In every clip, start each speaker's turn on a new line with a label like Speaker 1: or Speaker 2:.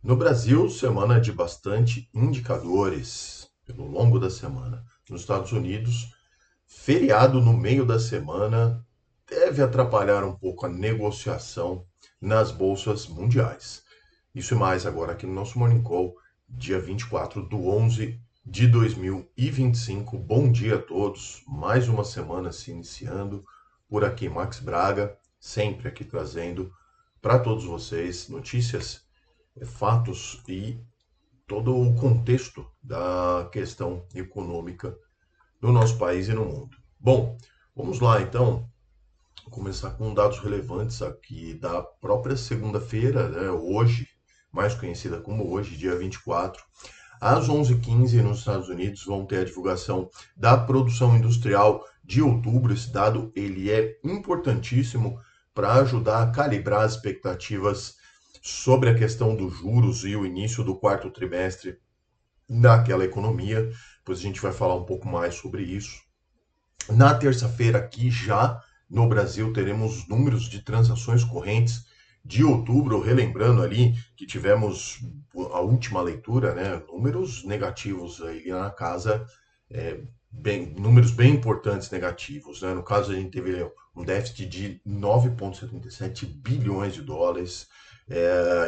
Speaker 1: No Brasil, semana de bastante indicadores pelo longo da semana. Nos Estados Unidos, feriado no meio da semana deve atrapalhar um pouco a negociação nas bolsas mundiais. Isso e mais agora aqui no nosso Morning Call, dia 24/11/2025. Bom dia a todos. Mais uma semana se iniciando. Por aqui, Max Braga, sempre aqui trazendo para todos vocês notícias, fatos e todo o contexto da questão econômica no nosso país e no mundo. Bom, vamos lá então começar com dados relevantes aqui da própria segunda-feira, né, hoje, mais conhecida como hoje, dia 24. Às 11h15 nos Estados Unidos vão ter a divulgação da produção industrial de outubro. Esse dado ele é importantíssimo para ajudar a calibrar as expectativas sobre a questão dos juros e o início do quarto trimestre daquela economia. Depois a gente vai falar um pouco mais sobre isso. Na terça-feira, aqui já no Brasil, teremos os números de transações correntes de outubro, relembrando ali que tivemos a última leitura, né, números negativos aí na casa, números bem importantes negativos, né? No caso, a gente teve um déficit de 9,77 bilhões de dólares,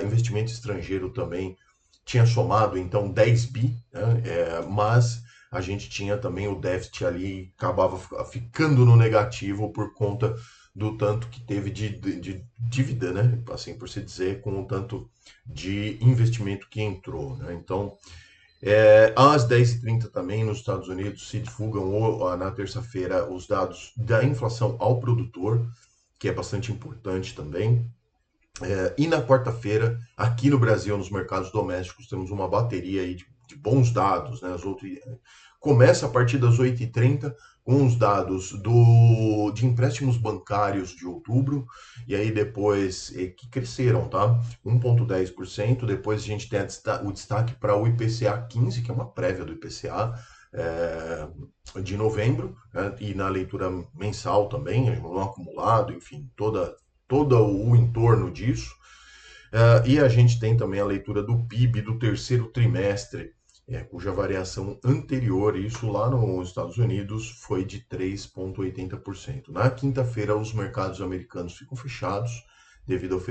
Speaker 1: investimento estrangeiro também tinha somado então 10 bi, né? Mas a gente tinha também o déficit ali, acabava ficando no negativo por conta do tanto que teve de dívida, né? Assim por se dizer, com o tanto de investimento que entrou, né? Então, às 10h30 também nos Estados Unidos se divulgam na terça-feira os dados da inflação ao produtor, que é bastante importante também. E na quarta-feira, aqui no Brasil, nos mercados domésticos, temos uma bateria aí de bons dados, né? Começa a partir das 8h30 com os dados de empréstimos bancários de outubro, e aí depois que cresceram, tá? 1,10%. Depois a gente tem o destaque para o IPCA 15, que é uma prévia do IPCA de novembro, né? E na leitura mensal também, no acumulado, enfim, todo o entorno disso. E a gente tem também a leitura do PIB do terceiro trimestre, cuja variação anterior, isso lá nos Estados Unidos, foi de 3,80%. Na quinta-feira, os mercados americanos ficam fechados devido ao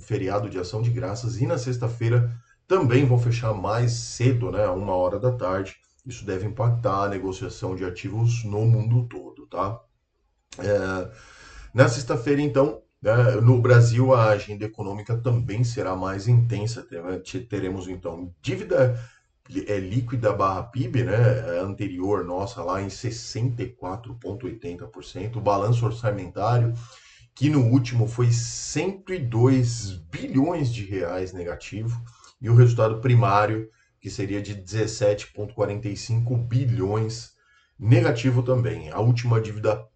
Speaker 1: feriado de Ação de Graças, e na sexta-feira também vão fechar mais cedo, né, a 1h da tarde. Isso deve impactar a negociação de ativos no mundo todo, tá? Na sexta-feira, então, no Brasil, a agenda econômica também será mais intensa. Teremos, então, dívida líquida barra PIB, né, anterior nossa lá em 64,80%. O balanço orçamentário, que no último foi 102 bilhões de reais negativo. E o resultado primário, que seria de 17,45 bilhões negativo também. A última dívida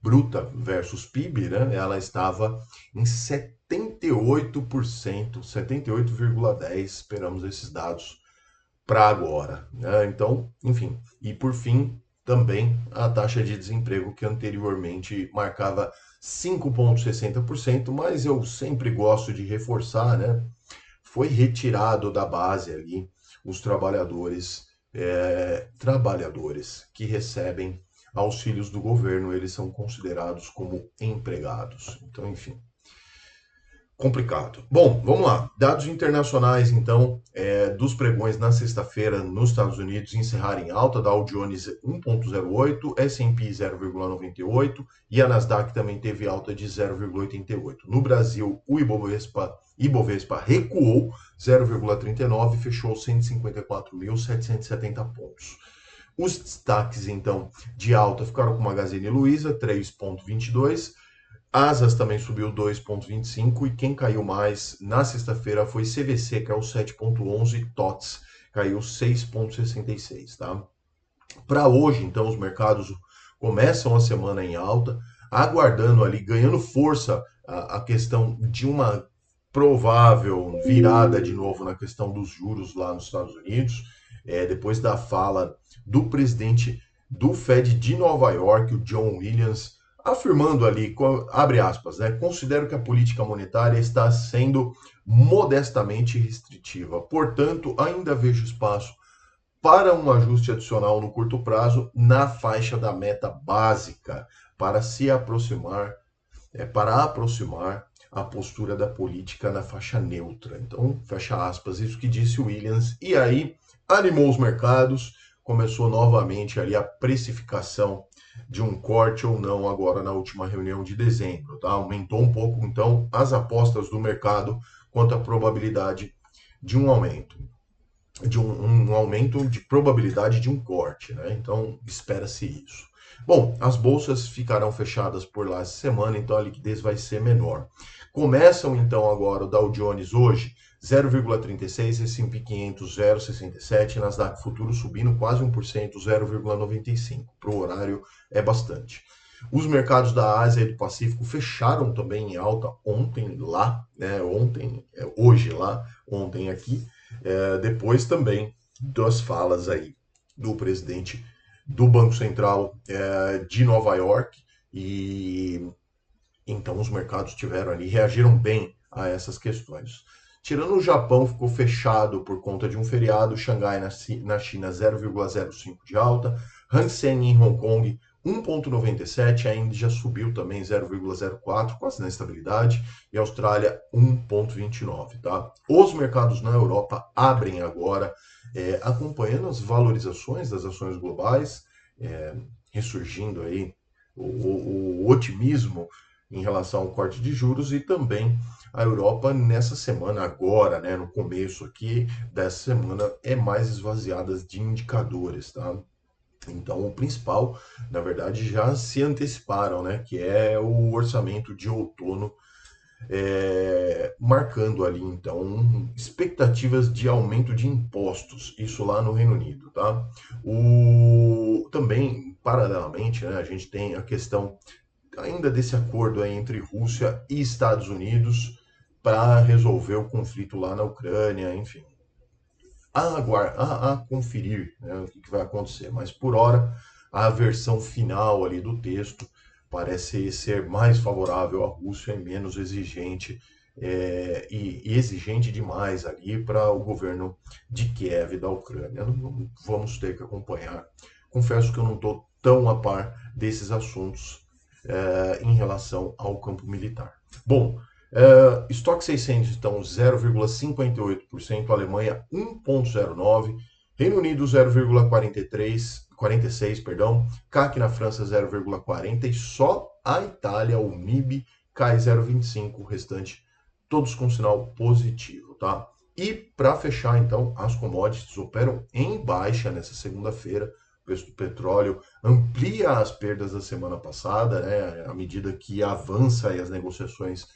Speaker 1: bruta versus PIB, né, ela estava em 78%, 78,10%. Esperamos esses dados para agora, né? Então, enfim, e por fim, também a taxa de desemprego, que anteriormente marcava 5,60%, mas eu sempre gosto de reforçar, né? Foi retirado da base ali os trabalhadores que recebem auxílios do governo, eles são considerados como empregados. Então, enfim, complicado. Bom, vamos lá. Dados internacionais, então, dos pregões na sexta-feira nos Estados Unidos encerraram em alta. Dow Jones 1,08, S&P 0,98 e a Nasdaq também teve alta de 0,88. No Brasil, o Ibovespa recuou 0,39 e fechou 154.770 pontos. Os destaques, então, de alta ficaram com Magazine Luiza, 3,22. Asas também subiu 2,25 e quem caiu mais na sexta-feira foi CVC, caiu 7,11, TOTS caiu 6,66, tá? Para hoje, então, os mercados começam a semana em alta, aguardando ali, ganhando força a questão de uma provável virada de novo na questão dos juros lá nos Estados Unidos, depois da fala do presidente do Fed de Nova York, o John Williams, afirmando ali, abre aspas, né, considero que a política monetária está sendo modestamente restritiva, portanto, ainda vejo espaço para um ajuste adicional no curto prazo na faixa da meta básica, para se aproximar, para aproximar a postura da política na faixa neutra. Então, fecha aspas, isso que disse Williams, e aí animou os mercados, começou novamente ali a precificação de um corte ou não agora na última reunião de dezembro, tá? Aumentou um pouco então as apostas do mercado quanto à probabilidade de um aumento, de um aumento de probabilidade de um corte, né? Então espera-se isso. Bom, as bolsas ficarão fechadas por lá essa semana, então a liquidez vai ser menor. Começam então agora o Dow Jones hoje 0,36, S&P 500 0,67, Nasdaq Futuro subindo quase 1%, 0,95. Para o horário é bastante. Os mercados da Ásia e do Pacífico fecharam também em alta ontem lá, né? Hoje lá, ontem aqui. Depois também das falas aí do presidente do Banco Central de Nova York, e então os mercados tiveram ali, reagiram bem a essas questões. Tirando o Japão, ficou fechado por conta de um feriado, Xangai na China 0,05 de alta, Hang Seng em Hong Kong 1,97, a Índia já subiu também 0,04, quase na estabilidade, e a Austrália 1,29, tá? Os mercados na Europa abrem agora, acompanhando as valorizações das ações globais, ressurgindo aí o otimismo em relação ao corte de juros, e também a Europa nessa semana agora, né, no começo aqui dessa semana, é mais esvaziada de indicadores, tá? Então, o principal, na verdade, já se anteciparam, né? Que é o orçamento de outono, marcando ali, então, expectativas de aumento de impostos, isso lá no Reino Unido, tá? Também, paralelamente, né, a gente tem a questão ainda desse acordo aí entre Rússia e Estados Unidos para resolver o conflito lá na Ucrânia, enfim, a conferir, né, o que vai acontecer. Mas por hora, a versão final ali do texto parece ser mais favorável à Rússia e menos exigente, e exigente demais ali para o governo de Kiev e da Ucrânia. Vamos ter que acompanhar. Confesso que eu não estou tão a par desses assuntos em relação ao campo militar. Bom, estoque 600, então 0,58%, Alemanha 1,09%, Reino Unido 0,46, perdão, CAC na França 0,40% e só a Itália, o MIB, cai 0,25%, o restante todos com sinal positivo, tá? E para fechar, então, as commodities operam em baixa nessa segunda-feira. O preço do petróleo amplia as perdas da semana passada, né, à medida que avança as negociações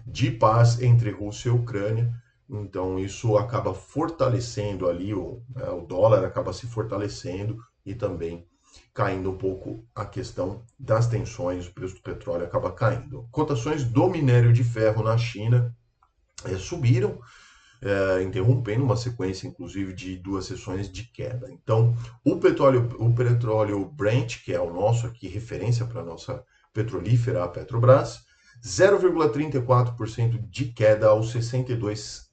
Speaker 1: de paz entre Rússia e Ucrânia. Então, isso acaba fortalecendo ali, o dólar acaba se fortalecendo e também caindo um pouco a questão das tensões, o preço do petróleo acaba caindo. Cotações do minério de ferro na China subiram, interrompendo uma sequência, inclusive, de 2 sessões de queda. Então, o petróleo Brent, que é o nosso aqui, referência para a nossa petrolífera, a Petrobras, 0,34% de queda aos 62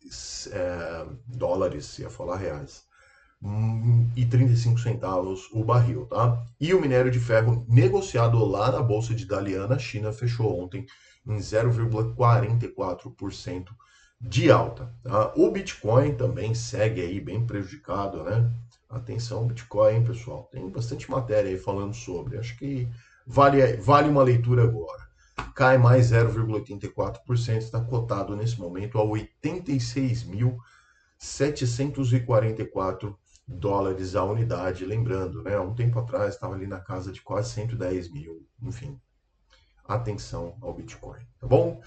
Speaker 1: dólares, ia falar reais, e 35 centavos o barril, tá? E o minério de ferro negociado lá na Bolsa de Dalian, China, fechou ontem em 0,44% de alta, tá? O Bitcoin também segue aí bem prejudicado, né? Atenção, Bitcoin, pessoal. Tem bastante matéria aí falando sobre. Acho que vale uma leitura agora. Cai mais 0,84%, está cotado nesse momento a 86.744 dólares a unidade. Lembrando, né? Um tempo atrás estava ali na casa de quase 110 mil. Enfim, atenção ao Bitcoin, tá bom?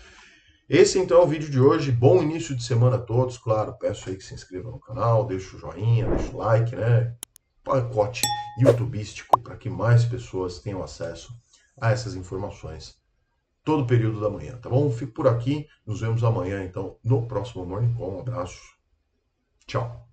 Speaker 1: Esse então é o vídeo de hoje. Bom início de semana a todos. Claro, peço aí que se inscrevam no canal, deixe o joinha, deixe o like, né? Pacote youtubístico para que mais pessoas tenham acesso a essas informações todo o período da manhã, tá bom? Fico por aqui. Nos vemos amanhã, então, no próximo Morning Call. Um abraço. Tchau.